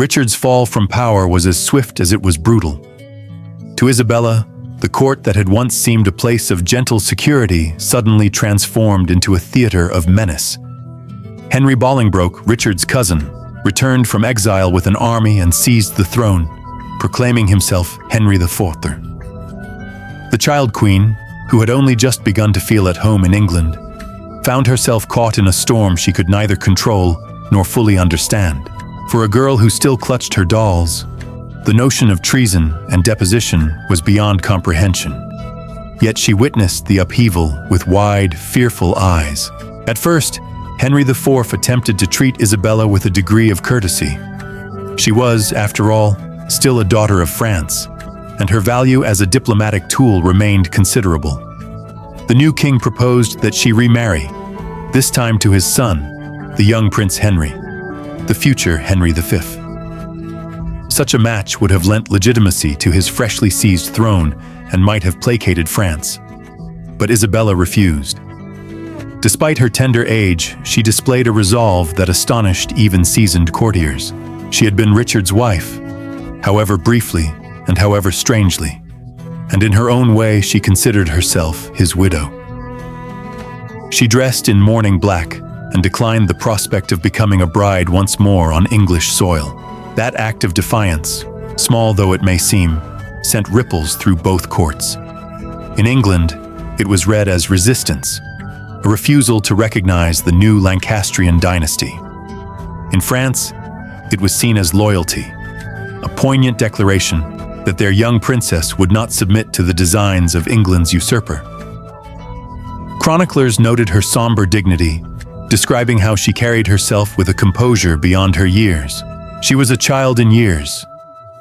Richard's fall from power was as swift as it was brutal. To Isabella, the court that had once seemed a place of gentle security suddenly transformed into a theater of menace. Henry Bolingbroke, Richard's cousin, returned from exile with an army and seized the throne, proclaiming himself Henry IV. The child queen, who had only just begun to feel at home in England, found herself caught in a storm she could neither control nor fully understand. For a girl who still clutched her dolls, the notion of treason and deposition was beyond comprehension. Yet she witnessed the upheaval with wide, fearful eyes. At first, Henry IV attempted to treat Isabella with a degree of courtesy. She was, after all, still a daughter of France, and her value as a diplomatic tool remained considerable. The new king proposed that she remarry, this time to his son, the young Prince Henry, the future Henry V. Such a match would have lent legitimacy to his freshly seized throne and might have placated France. But Isabella refused. Despite her tender age, she displayed a resolve that astonished even seasoned courtiers. She had been Richard's wife, however briefly and however strangely, and in her own way she considered herself his widow. She dressed in mourning black and declined the prospect of becoming a bride once more on English soil. That act of defiance, small though it may seem, sent ripples through both courts. In England, it was read as resistance, a refusal to recognize the new Lancastrian dynasty. In France, it was seen as loyalty, a poignant declaration that their young princess would not submit to the designs of England's usurper. Chroniclers noted her somber dignity, describing how she carried herself with a composure beyond her years. She was a child in years,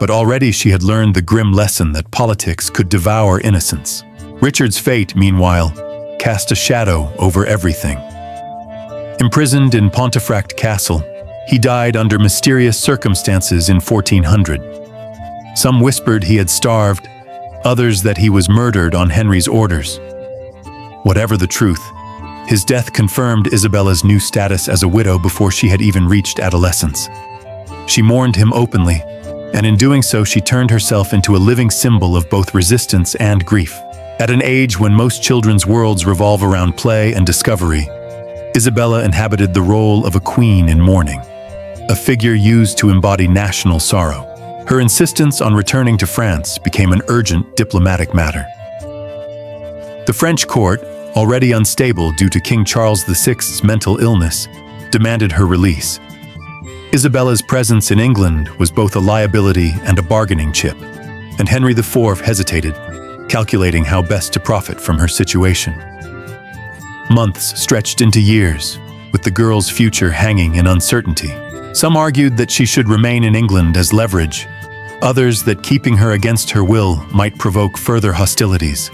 but already she had learned the grim lesson that politics could devour innocence. Richard's fate, meanwhile, cast a shadow over everything. Imprisoned in Pontefract Castle, he died under mysterious circumstances in 1400. Some whispered he had starved, others that he was murdered on Henry's orders. Whatever the truth, his death confirmed Isabella's new status as a widow before she had even reached adolescence. She mourned him openly, and in doing so she turned herself into a living symbol of both resistance and grief. At an age when most children's worlds revolve around play and discovery, Isabella inhabited the role of a queen in mourning, a figure used to embody national sorrow. Her insistence on returning to France became an urgent diplomatic matter. The French court, already unstable due to King Charles VI's mental illness, demanded her release. Isabella's presence in England was both a liability and a bargaining chip, and Henry IV hesitated, calculating how best to profit from her situation. Months stretched into years, with the girl's future hanging in uncertainty. Some argued that she should remain in England as leverage, others that keeping her against her will might provoke further hostilities.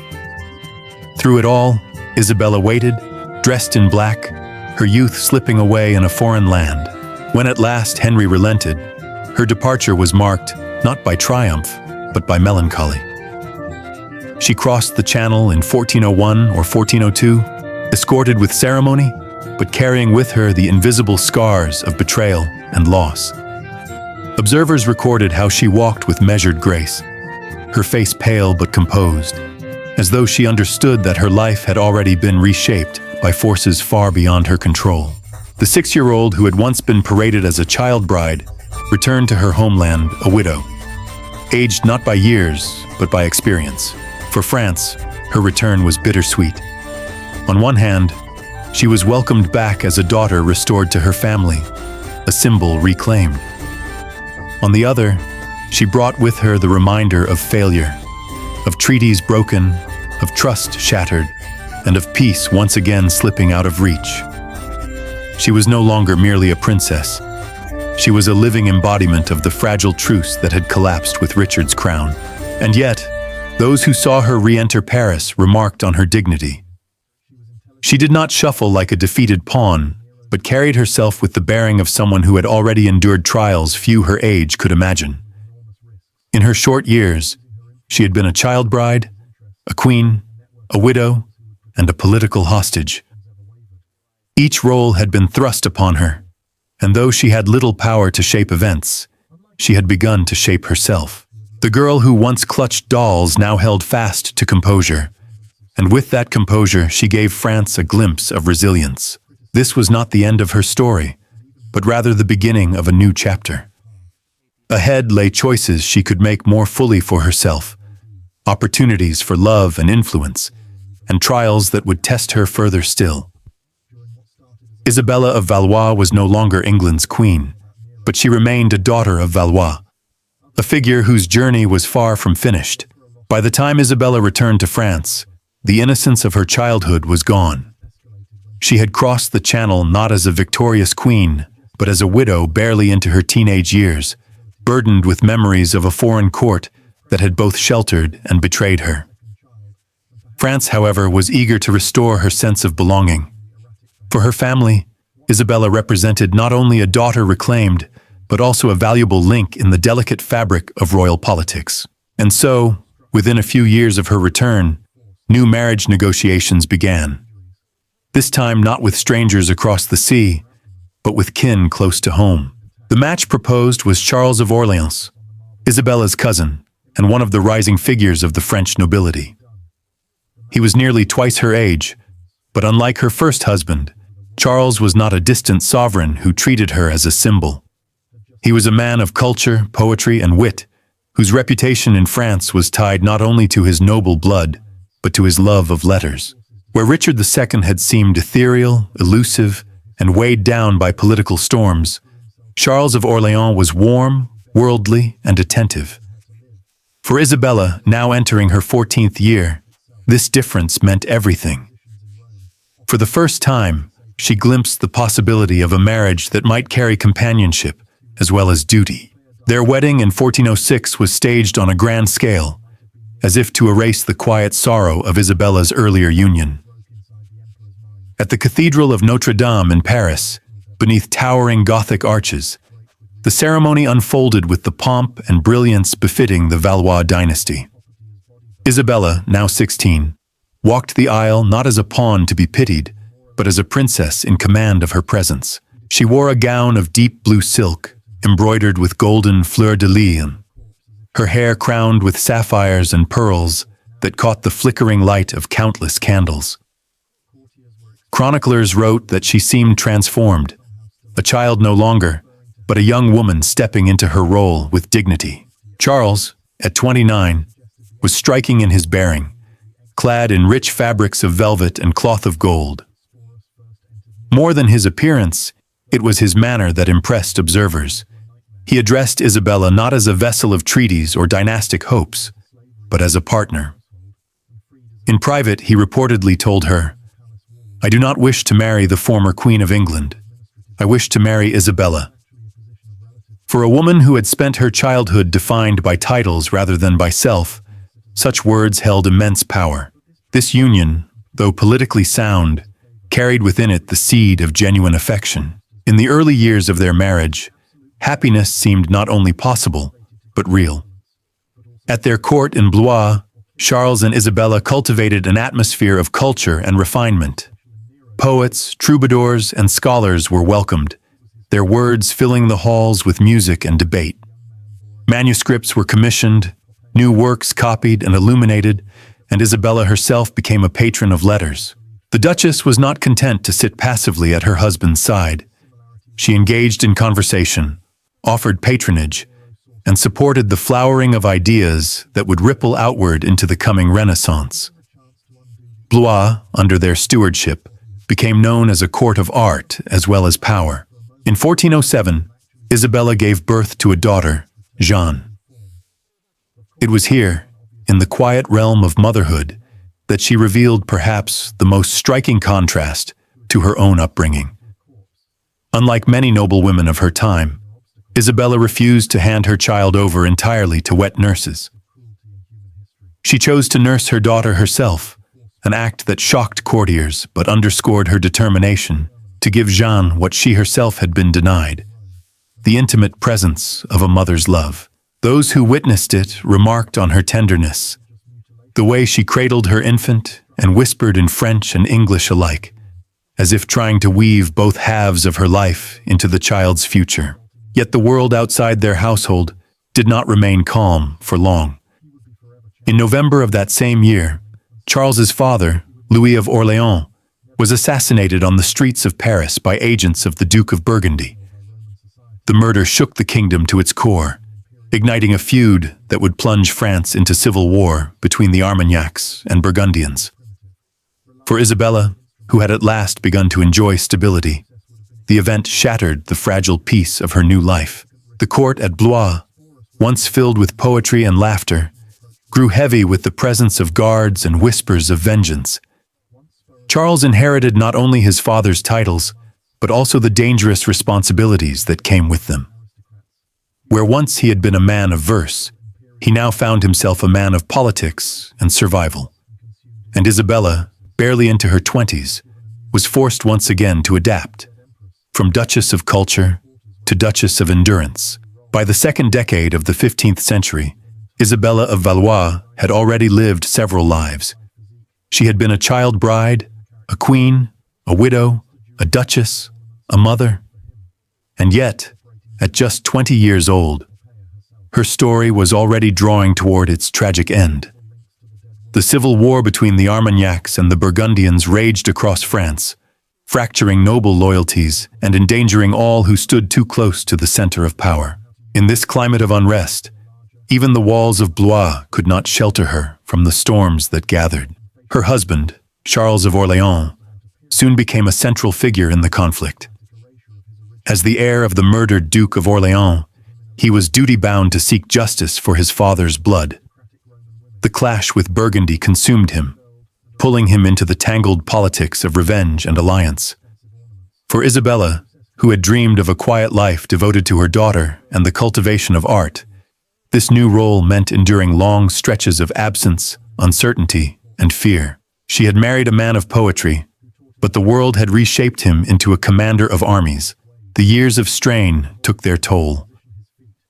Through it all, Isabella waited, dressed in black, her youth slipping away in a foreign land. When at last Henry relented, her departure was marked not by triumph, but by melancholy. She crossed the Channel in 1401 or 1402, escorted with ceremony, but carrying with her the invisible scars of betrayal and loss. Observers recorded how she walked with measured grace, her face pale but composed, as though she understood that her life had already been reshaped by forces far beyond her control. The 6-year-old who had once been paraded as a child bride returned to her homeland a widow, aged not by years, but by experience. For France, her return was bittersweet. On one hand, she was welcomed back as a daughter restored to her family, a symbol reclaimed. On the other, she brought with her the reminder of failure, of treaties broken, of trust shattered, and of peace once again slipping out of reach. She was no longer merely a princess. She was a living embodiment of the fragile truce that had collapsed with Richard's crown. And yet, those who saw her re-enter Paris remarked on her dignity. She did not shuffle like a defeated pawn, but carried herself with the bearing of someone who had already endured trials few her age could imagine. In her short years, she had been a child bride, a queen, a widow, and a political hostage. Each role had been thrust upon her, and though she had little power to shape events, she had begun to shape herself. The girl who once clutched dolls now held fast to composure. And with that composure, she gave France a glimpse of resilience. This was not the end of her story, but rather the beginning of a new chapter. Ahead lay choices she could make more fully for herself, opportunities for love and influence, and trials that would test her further still. Isabella of Valois was no longer England's queen, but she remained a daughter of Valois, a figure whose journey was far from finished. By the time Isabella returned to France, the innocence of her childhood was gone. She had crossed the Channel not as a victorious queen, but as a widow barely into her teenage years, burdened with memories of a foreign court that had both sheltered and betrayed her. France, however, was eager to restore her sense of belonging. For her family, Isabella represented not only a daughter reclaimed, but also a valuable link in the delicate fabric of royal politics. And so, within a few years of her return, new marriage negotiations began. This time not with strangers across the sea, but with kin close to home. The match proposed was Charles of Orleans, Isabella's cousin, and one of the rising figures of the French nobility. He was nearly twice her age, but unlike her first husband, Charles was not a distant sovereign who treated her as a symbol. He was a man of culture, poetry, and wit, whose reputation in France was tied not only to his noble blood, but to his love of letters. Where Richard II had seemed ethereal, elusive, and weighed down by political storms, Charles of Orleans was warm, worldly, and attentive. For Isabella, now entering her 14th year, this difference meant everything. For the first time, she glimpsed the possibility of a marriage that might carry companionship as well as duty. Their wedding in 1406 was staged on a grand scale, as if to erase the quiet sorrow of Isabella's earlier union. At the Cathedral of Notre Dame in Paris, beneath towering Gothic arches, the ceremony unfolded with the pomp and brilliance befitting the Valois dynasty. Isabella, now 16, walked the aisle not as a pawn to be pitied, but as a princess in command of her presence. She wore a gown of deep blue silk, embroidered with golden fleur-de-lis, her hair crowned with sapphires and pearls that caught the flickering light of countless candles. Chroniclers wrote that she seemed transformed, a child no longer, but a young woman stepping into her role with dignity. Charles, at 29, was striking in his bearing, clad in rich fabrics of velvet and cloth of gold. More than his appearance, it was his manner that impressed observers. He addressed Isabella not as a vessel of treaties or dynastic hopes, but as a partner. In private, he reportedly told her, "I do not wish to marry the former Queen of England. I wish to marry Isabella." For a woman who had spent her childhood defined by titles rather than by self, such words held immense power. This union, though politically sound, carried within it the seed of genuine affection. In the early years of their marriage, happiness seemed not only possible, but real. At their court in Blois, Charles and Isabella cultivated an atmosphere of culture and refinement. Poets, troubadours, and scholars were welcomed, their words filling the halls with music and debate. Manuscripts were commissioned, new works copied and illuminated, and Isabella herself became a patron of letters. The Duchess was not content to sit passively at her husband's side. She engaged in conversation, offered patronage, and supported the flowering of ideas that would ripple outward into the coming Renaissance. Blois, under their stewardship, became known as a court of art as well as power. In 1407, Isabella gave birth to a daughter, Jeanne. It was here, in the quiet realm of motherhood, that she revealed perhaps the most striking contrast to her own upbringing. Unlike many noble women of her time, Isabella refused to hand her child over entirely to wet nurses. She chose to nurse her daughter herself, an act that shocked courtiers but underscored her determination to give Jeanne what she herself had been denied, the intimate presence of a mother's love. Those who witnessed it remarked on her tenderness, the way she cradled her infant and whispered in French and English alike, as if trying to weave both halves of her life into the child's future. Yet the world outside their household did not remain calm for long. In November of that same year, Charles's father, Louis of Orléans, was assassinated on the streets of Paris by agents of the Duke of Burgundy. The murder shook the kingdom to its core, igniting a feud that would plunge France into civil war between the Armagnacs and Burgundians. For Isabella, who had at last begun to enjoy stability, the event shattered the fragile peace of her new life. The court at Blois, once filled with poetry and laughter, grew heavy with the presence of guards and whispers of vengeance. Charles inherited not only his father's titles, but also the dangerous responsibilities that came with them. Where once he had been a man of verse, he now found himself a man of politics and survival. And Isabella, barely into her 20s, was forced once again to adapt, from Duchess of Culture to Duchess of Endurance. By the second decade of the 15th century, Isabella of Valois had already lived several lives. She had been a child bride, a queen, a widow, a duchess, a mother. And yet, at just 20 years old, her story was already drawing toward its tragic end. The civil war between the Armagnacs and the Burgundians raged across France, fracturing noble loyalties and endangering all who stood too close to the center of power. In this climate of unrest, even the walls of Blois could not shelter her from the storms that gathered. Her husband, Charles of Orléans, soon became a central figure in the conflict. As the heir of the murdered Duke of Orléans, he was duty-bound to seek justice for his father's blood. The clash with Burgundy consumed him, pulling him into the tangled politics of revenge and alliance. For Isabella, who had dreamed of a quiet life devoted to her daughter and the cultivation of art, this new role meant enduring long stretches of absence, uncertainty, and fear. She had married a man of poetry, but the world had reshaped him into a commander of armies. The years of strain took their toll.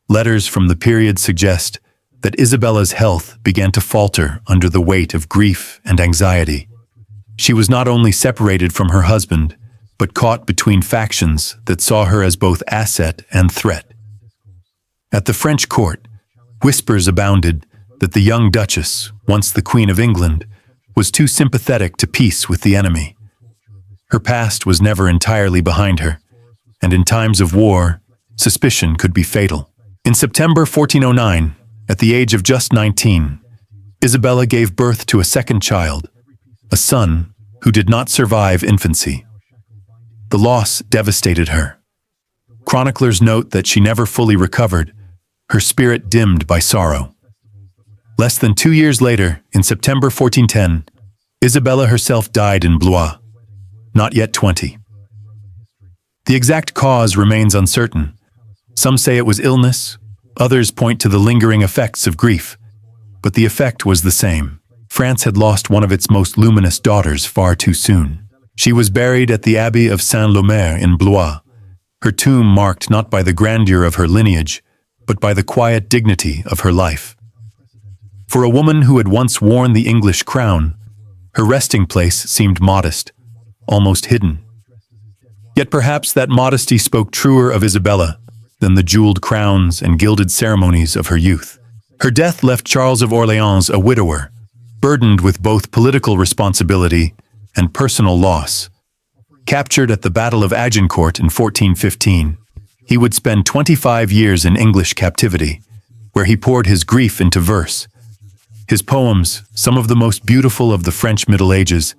Letters from the period suggest that Isabella's health began to falter under the weight of grief and anxiety. She was not only separated from her husband, but caught between factions that saw her as both asset and threat. At the French court, whispers abounded that the young Duchess, once the Queen of England, was too sympathetic to peace with the enemy. Her past was never entirely behind her, and in times of war, suspicion could be fatal. In September 1409, at the age of just 19, Isabella gave birth to a second child, a son who did not survive infancy. The loss devastated her. Chroniclers note that she never fully recovered, her spirit dimmed by sorrow. Less than 2 years later, in September 1410, Isabella herself died in Blois, not yet 20. The exact cause remains uncertain. Some say it was illness, others point to the lingering effects of grief, but the effect was the same. France had lost one of its most luminous daughters far too soon. She was buried at the Abbey of Saint-Lômer in Blois, her tomb marked not by the grandeur of her lineage, but by the quiet dignity of her life. For a woman who had once worn the English crown, her resting place seemed modest, almost hidden. Yet perhaps that modesty spoke truer of Isabella than the jeweled crowns and gilded ceremonies of her youth. Her death left Charles of Orléans a widower, burdened with both political responsibility and personal loss. Captured at the Battle of Agincourt in 1415, he would spend 25 years in English captivity, where he poured his grief into verse. His poems, some of the most beautiful of the French Middle Ages,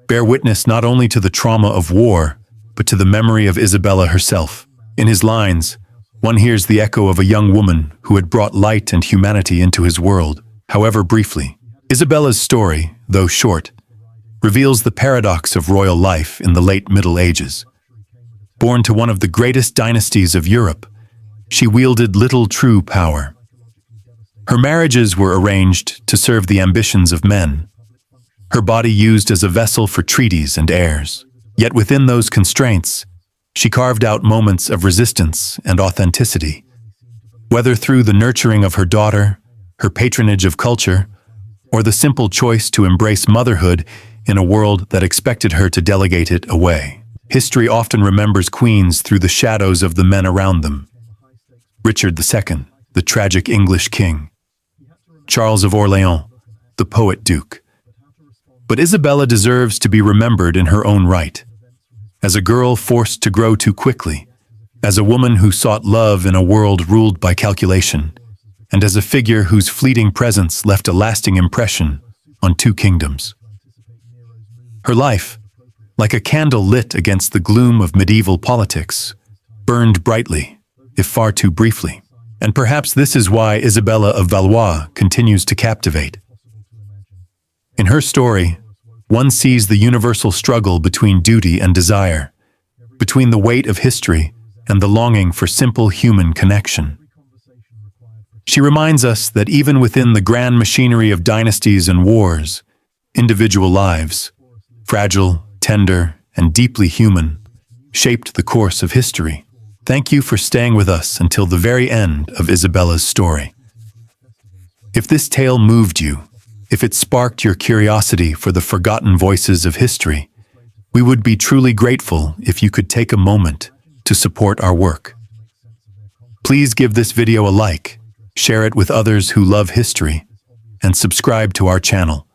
bear witness not only to the trauma of war, but to the memory of Isabella herself. In his lines, one hears the echo of a young woman who had brought light and humanity into his world, however briefly. Isabella's story, though short, reveals the paradox of royal life in the late Middle Ages. Born to one of the greatest dynasties of Europe, she wielded little true power. Her marriages were arranged to serve the ambitions of men, her body used as a vessel for treaties and heirs. Yet within those constraints, she carved out moments of resistance and authenticity. Whether through the nurturing of her daughter, her patronage of culture, or the simple choice to embrace motherhood in a world that expected her to delegate it away. History often remembers queens through the shadows of the men around them. Richard II, the tragic English king, Charles of Orleans, the poet duke. But Isabella deserves to be remembered in her own right. As a girl forced to grow too quickly, as a woman who sought love in a world ruled by calculation, and as a figure whose fleeting presence left a lasting impression on two kingdoms. Her life, like a candle lit against the gloom of medieval politics, burned brightly, if far too briefly. And perhaps this is why Isabella of Valois continues to captivate. In her story, one sees the universal struggle between duty and desire, between the weight of history and the longing for simple human connection. She reminds us that even within the grand machinery of dynasties and wars, individual lives, fragile, tender, and deeply human, shaped the course of history. Thank you for staying with us until the very end of Isabella's story. If this tale moved you, if it sparked your curiosity for the forgotten voices of history, we would be truly grateful if you could take a moment to support our work. Please give this video a like, share it with others who love history, and subscribe to our channel.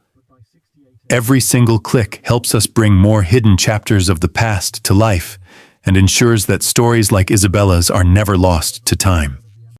Every single click helps us bring more hidden chapters of the past to life and ensures that stories like Isabella's are never lost to time.